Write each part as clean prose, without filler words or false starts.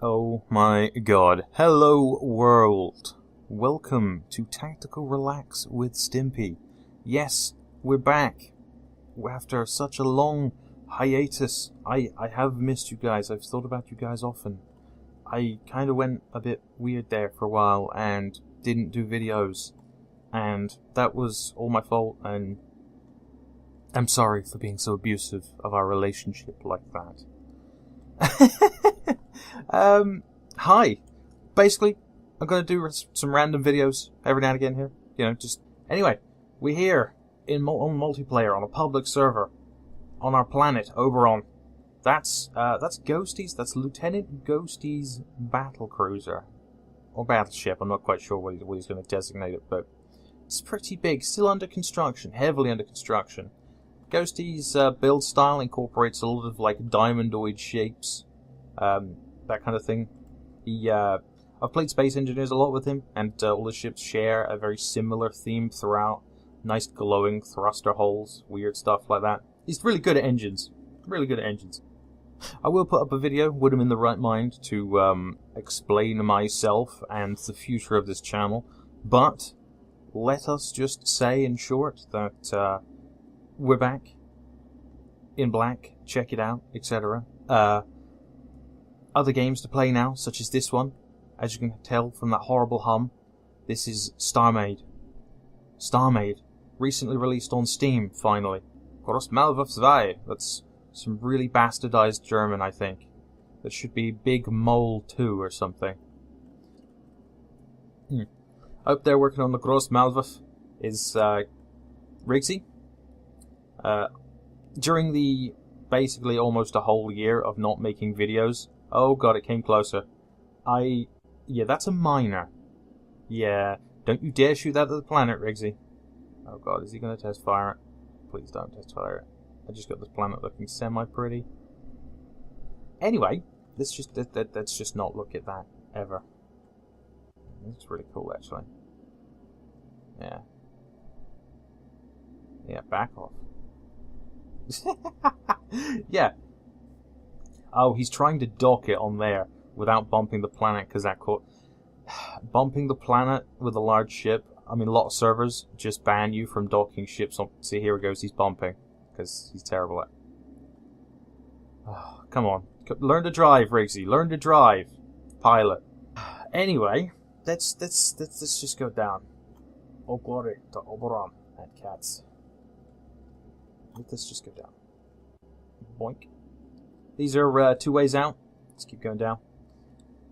Oh my god. Hello world. Welcome to Tactical Relax with Stimpy. Yes, we're back. After such a long hiatus. I have missed you guys. I've thought about you guys often. I kind of went a bit weird there for a while and didn't do videos. And that was all my fault, and I'm sorry for being so abusive of our relationship like that. Hi. Basically, I'm going to do some random videos every now and again here. Anyway, we're here on multiplayer on a public server on our planet, Oberon. That's Ghosty's, that's Lieutenant Ghosty's battle cruiser. Or battleship, I'm not quite sure what he's going to designate it, but it's pretty big, still under construction, heavily under construction. Ghosty's build style incorporates a lot of diamondoid shapes, that kind of thing. I've played Space Engineers a lot with him, and all the ships share a very similar theme throughout. Nice glowing thruster holes, weird stuff like that. He's really good at engines. Really good at engines. I will put up a video with him in the right mind to explain myself and the future of this channel, but let us just say in short that we're back in black, check it out, etc. Other games to play now, such as this one. As you can tell from that horrible hum, this is Starmade. Starmade, recently released on Steam, finally. Großmalwurf 2. That's some really bastardized German, I think. That should be Big Mole 2 or something. Up there working on the Großmalwurf is Rigsy. During the basically almost a whole year of not making videos. Oh god, it came closer. Yeah, that's a miner. Yeah, don't you dare shoot that at the planet, Rigsy. Oh god, is he going to test fire it? Please don't test fire it. I just got this planet looking semi-pretty. Anyway, let's just not look at that, ever. It's really cool, actually. Yeah. Yeah, back off. Yeah. Oh, he's trying to dock it on there without bumping the planet, because that caught... Bumping the planet with a large ship, I mean, a lot of servers just ban you from docking ships on... See, here he goes, he's bumping, because he's terrible at... Oh, come on. Learn to drive, Rigsy. Learn to drive. Pilot. Anyway, let's just go down. Oh, glory to Oberon and cats. Let's just go down. Boink. These are 2 ways out. Let's keep going down.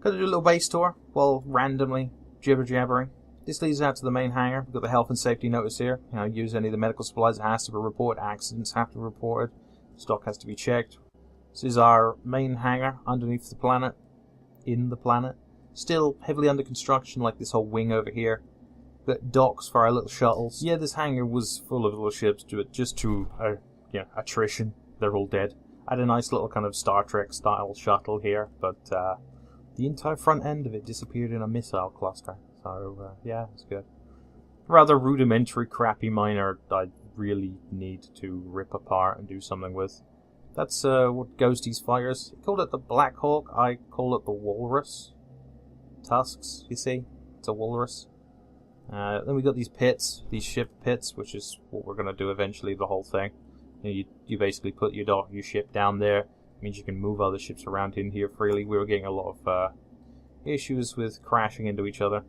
Gonna do a little base tour while randomly jibber-jabbering. This leads out to the main hangar. We've got the health and safety notice here. Use any of the medical supplies. It has to be reported. Accidents have to be reported. Stock has to be checked. This is our main hangar underneath the planet. In the planet. Still heavily under construction, like this whole wing over here. But docks for our little shuttles. Yeah, this hangar was full of little ships, just to attrition. They're all dead. I had a nice little kind of Star Trek style shuttle here, but the entire front end of it disappeared in a missile cluster. So yeah, it's good. Rather rudimentary, crappy miner I really need to rip apart and do something with. That's what Ghosty's fires. He called it the Black Hawk. I call it the Walrus. Tusks, you see? It's a walrus. Then we got these pits, these ship pits, which is what we're going to do eventually, the whole thing. You basically put your ship down there. It means you can move other ships around in here freely. We were getting a lot of issues with crashing into each other.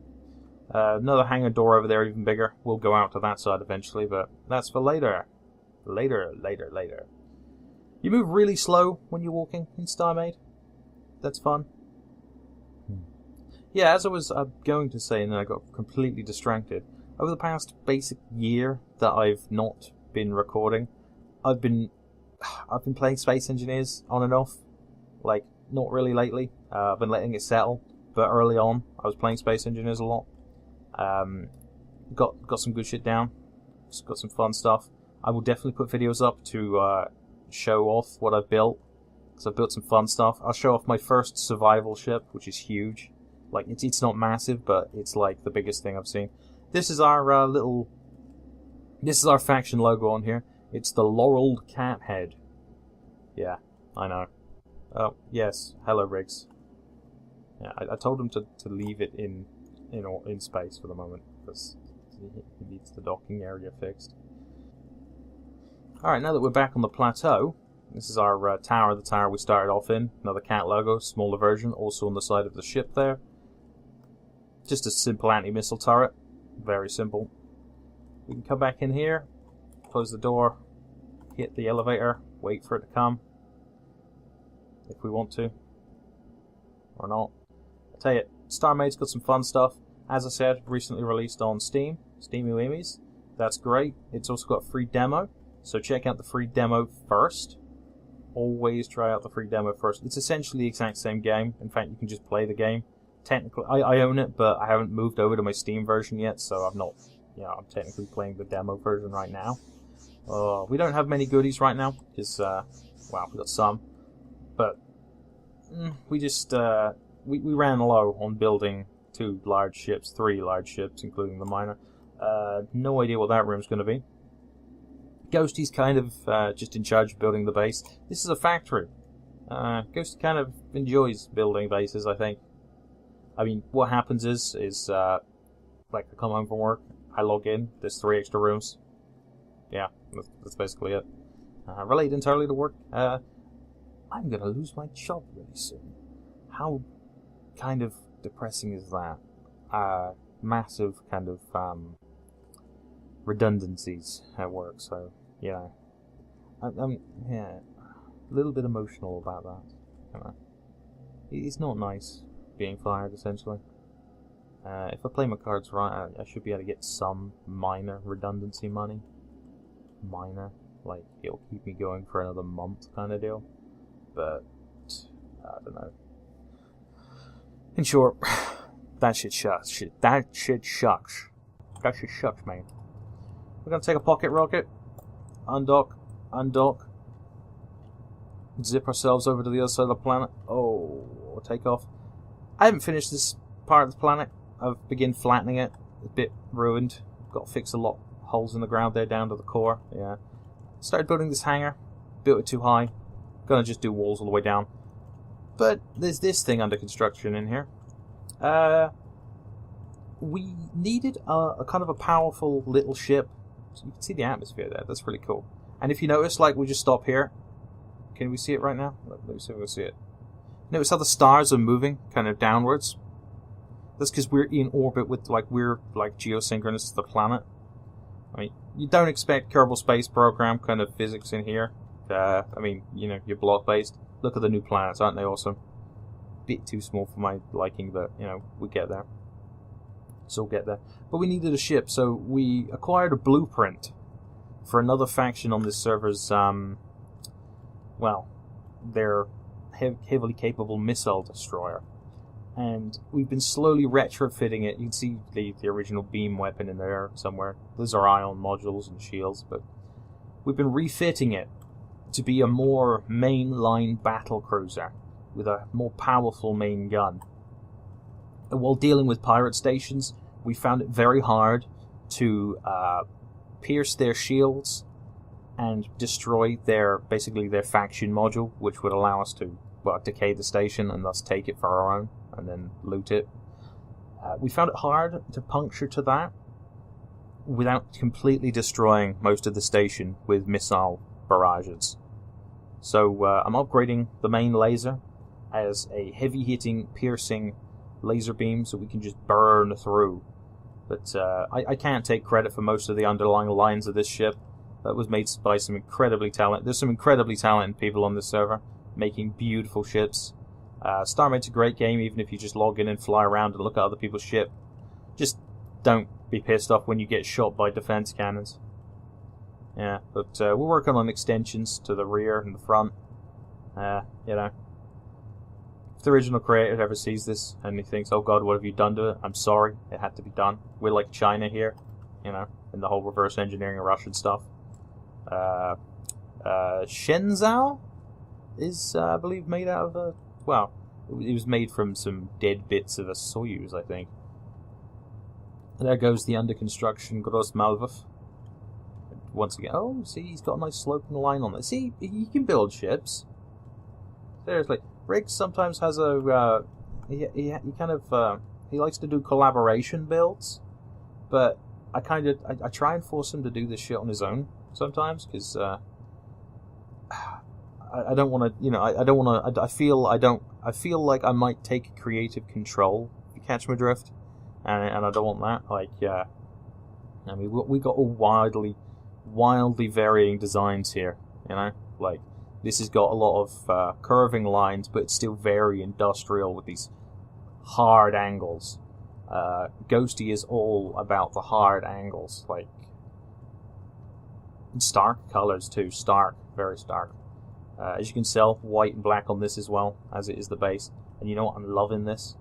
Another hangar door over there, even bigger. We'll go out to that side eventually, but that's for later. Later. You move really slow when you're walking in Starmade. That's fun. Yeah, as I was going to say, and then I got completely distracted. Over the past basic year that I've not been recording, I've been playing Space Engineers on and off. Like, not really lately. I've been letting it settle. But early on, I was playing Space Engineers a lot. Got some good shit down. Got some fun stuff. I will definitely put videos up to show off what I've built. Because I've built some fun stuff. I'll show off my first survival ship, which is huge. Like, it's not massive, but it's like the biggest thing I've seen. This is our This is our faction logo on here. It's the laureled cat head. Yeah, I know. Oh, yes. Hello, Riggs. Yeah, I told him to leave it in space for the moment, because he needs the docking area fixed. Alright, now that we're back on the plateau, this is our tower, the tower we started off in. Another cat logo, smaller version, also on the side of the ship there. Just a simple anti-missile turret. Very simple. We can come back in here, close the door, hit the elevator, wait for it to come. If we want to. Or not. I tell you, Starmade's got some fun stuff. As I said, recently released on Steam. Steamy Weemies. That's great. It's also got a free demo. So check out the free demo first. Always try out the free demo first. It's essentially the exact same game. In fact, you can just play the game. Technically, I own it, but I haven't moved over to my Steam version yet, so I'm not, I'm technically playing the demo version right now. We don't have many goodies right now, because, well, we got some. But, we just, we ran low on building 3 large ships, including the miner. No idea what that room's going to be. Ghosty's kind of just in charge of building the base. This is a factory. Ghosty kind of enjoys building bases, I think. I mean, what happens is like, I come home from work, I log in, there's 3 extra rooms. Yeah, that's basically it. Related entirely to work. I'm gonna lose my job really soon. How kind of depressing is that? Massive kind of redundancies at work, so, I'm yeah, a little bit emotional about that. It's not nice being fired, essentially. If I play my cards right, I should be able to get some minor redundancy money. Minor, like, it'll keep me going for another month kind of deal. But, I don't know. In short, that shit sucks. That shit sucks, man. We're gonna take a pocket rocket, undock, zip ourselves over to the other side of the planet. Oh, take off. I haven't finished this part of the planet. I've begun flattening it. A bit ruined. Got to fix a lot of holes in the ground there down to the core. Yeah. Started building this hangar. Built it too high. Gonna just do walls all the way down. But there's this thing under construction in here. We needed a kind of a powerful little ship. So you can see the atmosphere there. That's really cool. And if you notice, like, we just stop here. Can we see it right now? Let me see if we can see it. Notice how the stars are moving kind of downwards. That's because we're in orbit with, we're geosynchronous to the planet. I mean, you don't expect Kerbal Space Program kind of physics in here. I mean, you're block-based. Look at the new planets, aren't they awesome? Bit too small for my liking, but, we get there. So we'll get there. But we needed a ship, so we acquired a blueprint for another faction on this server's, well, their heavily capable missile destroyer. And we've been slowly retrofitting it. You can see the original beam weapon in there somewhere. Those are ion modules and shields, but we've been refitting it to be a more mainline battle cruiser with a more powerful main gun. And while dealing with pirate stations, we found it very hard to pierce their shields and destroy basically their faction module, which would allow us to, decay the station and thus take it for our own and then loot it. We found it hard to puncture to that without completely destroying most of the station with missile barrages. So I'm upgrading the main laser as a heavy-hitting, piercing laser beam so we can just burn through. But I can't take credit for most of the underlying lines of this ship. That was made by some incredibly talented... There's some incredibly talented people on this server making beautiful ships. Starmade's a great game, even if you just log in and fly around and look at other people's ship. Just don't be pissed off when you get shot by defense cannons. Yeah, but we're working on extensions to the rear and the front. If the original creator ever sees this and he thinks, oh god, what have you done to it? I'm sorry, it had to be done. We're like China here, in the whole reverse engineering of Russian stuff. Shenzhou is, I believe, made out of it was made from some dead bits of a Soyuz, I think. And there goes the under construction Gross Malvov. Once again, oh, see, he's got a nice sloping line on it. See, he can build ships. Seriously, Riggs sometimes has a, he kind of he likes to do collaboration builds, but I try and force him to do this shit on his own sometimes because I don't want to, I don't want to. I feel like I might take creative control. If you catch my drift, and I don't want that. Like, I mean, we got all wildly varying designs here. Like this has got a lot of curving lines, but it's still very industrial with these hard angles. Ghosty is all about the hard angles, like stark colors too. Stark, very stark. As you can tell, white and black on this as well, as it is the base. And you know what? I'm loving this.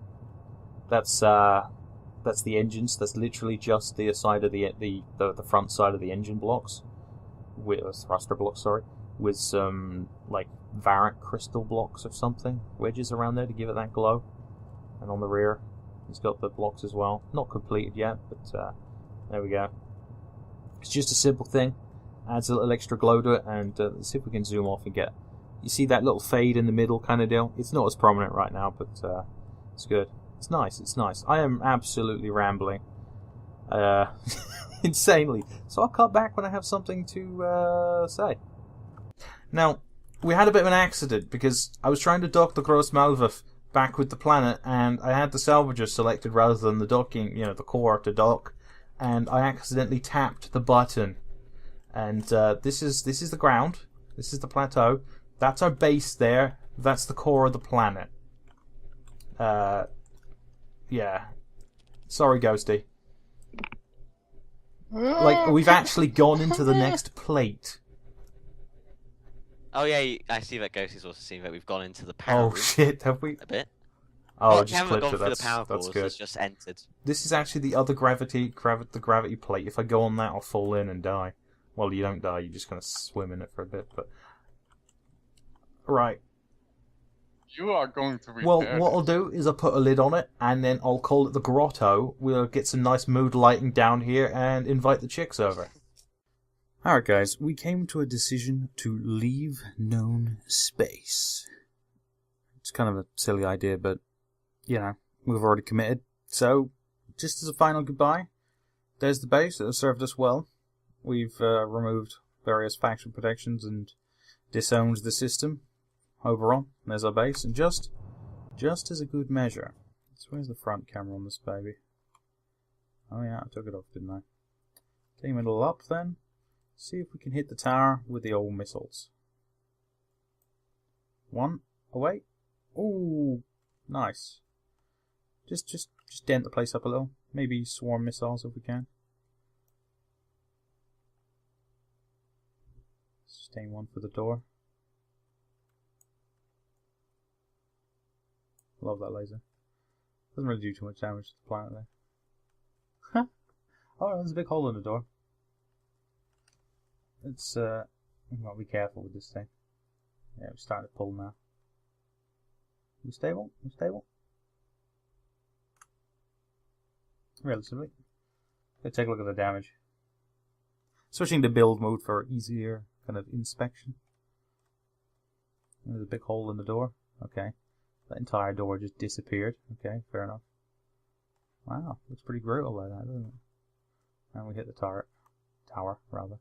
That's the engines. That's literally just the side of the front side of the engine blocks, with thruster blocks. Sorry, with some like Varrock crystal blocks or something, wedges around there to give it that glow. And on the rear, it's got the blocks as well. Not completed yet, but there we go. It's just a simple thing. Adds a little extra glow to it, and let's see if we can zoom off and get. You see that little fade in the middle kind of deal? It's not as prominent right now, but it's good. It's nice. It's nice. I am absolutely rambling, insanely. So I'll cut back when I have something to say. Now, we had a bit of an accident because I was trying to dock the Gross Malvif back with the planet, and I had the salvager selected rather than the docking, the core to dock, and I accidentally tapped the button. And this is the ground. This is the plateau. That's our base there. That's the core of the planet. Yeah. Sorry, Ghosty. Like, we've actually gone into the next plate. Oh yeah, I see that Ghosty's also seen that we've gone into the power room. Oh shit, have we? A bit. Oh, I I just clipped gone it. through That's the power that's cores, good. it's just entered. This is actually the other the gravity plate. If I go on that, I'll fall in and die. Well, you don't die. You're just gonna swim in it for a bit. But right. You are going to repair. Well, what I'll do is I'll put a lid on it, and then I'll call it the grotto. We'll get some nice mood lighting down here and invite the chicks over. Alright guys, we came to a decision to leave known space. It's kind of a silly idea, but, we've already committed. So, just as a final goodbye, there's the base that has served us well. We've removed various faction protections and disowned the system. Overall, there's our base, and just as a good measure. So where's the front camera on this baby? Oh yeah, I took it off, didn't I? Team it all up then. See if we can hit the tower with the old missiles. One away. Ooh, nice. Just dent the place up a little. Maybe swarm missiles if we can. Sustain one for the door. Love that laser. Doesn't really do too much damage to the planet there. Oh, there's a big hole in the door. It's we've got to be careful with this thing. Yeah, we're starting to pull now. We stable? We stable? Relatively. Let's take a look at the damage. Switching to build mode for easier kind of inspection. There's a big hole in the door. Okay. That entire door just disappeared. Okay, fair enough. Wow, looks pretty brutal like that, doesn't it? And we hit the turret. Tower, rather.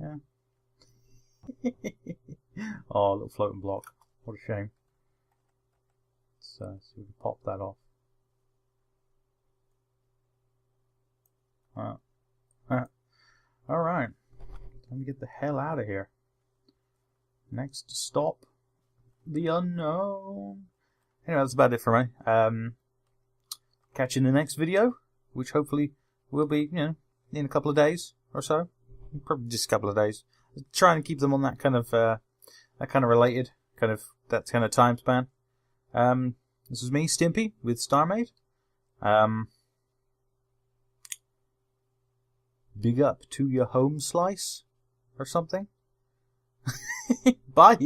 Yeah. Oh, a little floating block. What a shame. So we can pop that off. Alright. Time to get the hell out of here. Next stop, the unknown. Anyway, that's about it for me. Catch you in the next video, which hopefully will be, in a couple of days or so. Probably just a couple of days. Try and keep them on that kind of related, that kind of time span. This is me, Stimpy, with Starmade. Big up to your home slice or something. Bye.